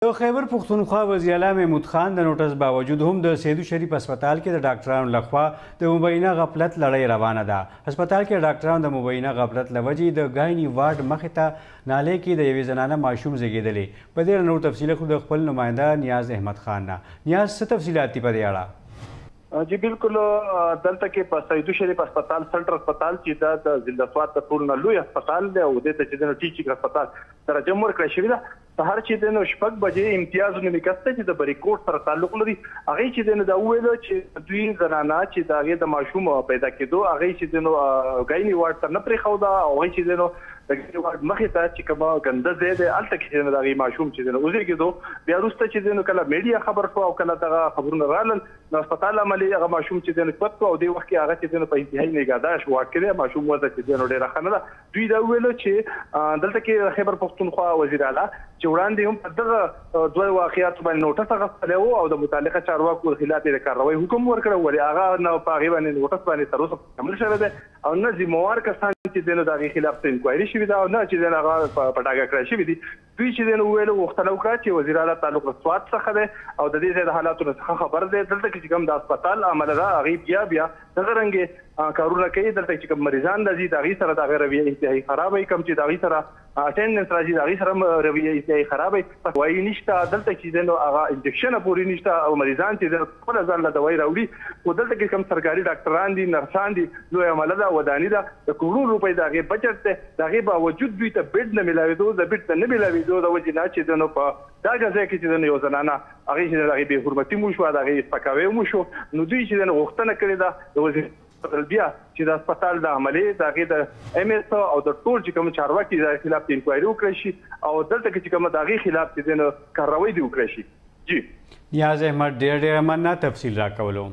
د خیبر پښتونخوا وزیر اعلی محمود خان د نوټس باوجود هم د سیدو شریف هسپتال کې د ډاکټرانو لخوا د مبینه غفلت لړۍ روانه ده. هسپتال کې ډاکټرانو د مبینه غفلت له وجې د ګایني وارډ مخې ته نالۍ کې د یوې زنانه ماشوم زیږېدلی. په دې اړه نور تفصیل خو د خپل نماینده نیاز احمد خان نه. نیاز څه تفصیلات دي په دې اړه؟ جی بالکل دلته کې په سیدو شریف هسپتال سنټر هسپتال چې دا د ضلع سوات د ټول نه لوی هسپتال دی او د ته چې د ټیچینګ هسپتال درجه ورکړل شوې ده. سهار چې د 6 بجې امتیاز نومي کس چې د بریکوټ سره تعلق لري هغه چې د ویلو چې دوی زنانه چې د هغې د ماشوم پیدا کېدو هغه چې د ګایني وارډ ته نه پرېښوده او هغه چې د د وارډ مخې ته چې کومه ګنده ځای دی هلته کې چې د هغې ماشوم چې دی وزېږېدو. بیا وروسته چې دی کله میډیا خبر شو او کله دغه خبرونه رالل نو هسپتال عملي هغه ماشوم چې دی نسبت کړو او دې وخت کې هغه چې دی په انتهایي نګهداشت وارډ کې دی. ماشوم وضع چې دی ډېره ښه نه ده. دوی دا وویلو چې دلته کې خیبر پښتونخوا وزیر اعلی چې وړاندې هم په دغه دوه واقعاتو باندې نوټس اخیستی و او د متعلقه چارواکو خلاف د کاروایي حکم ورکړی ولې هغه نه په هغې باندې نوټس باندې تر اوسه عمل شوی دی او نه ذمهوار کسان چې دی نو د هغې خلاف څه انکوایري شوې ده او نه چې دی هغه په ډاګه کړی شوي دي. دوی چې دی نو وویلو غوښتنه وکړه چې وزیر اعلی تعلق له سوات څخه دی او د دې ځای د حالاتو څخه خبر دی. دلته کې چې کوم د هسپتال عمله ده هغې بیا دغه رنګې کارونه کوي. دلته چې کوم مریضان راځي د هغې سره د هغې رویه انتهایي خرابه وي. کوم چې د هغې سره اټینډنس راځي د هغې سره رویه انتهایي خرابه وي. دوایي نشته دلته چې دی نو هغه انجکشنه پورې نشته او مریضان چې دی خپله ځان له دوایي راوړي. خو دلته کې کوم سرکاري ډاکټران دي نرسان دي لویه عمله ده وداني ده د کروڑو روپۍ د هغې بجټ دی. د هغې باوجود دوی ته بیډ نه میلاوېدو د بیډ ته نه میلاوېدو د وجې نه چې دی نو په دغه ځای کې چې دی نو یو زنانه هغې چې د هغې بې حرمتي مو شوه د هغې سپکاوی مو شو نو دوی چې دی نو غوښتنه کړې ده د وزیر بیا چې د هسپتال د عملې د هغې د ایم ایس او د ټول چې کوم چارواکي د خلاف انکوایري وکړی شي او دلته کې چې کوم د هغې خلاف چې دی نو کاروایي دې وکړی شي. جی نیاز احمد ډېر مننه تفصیل راکولو.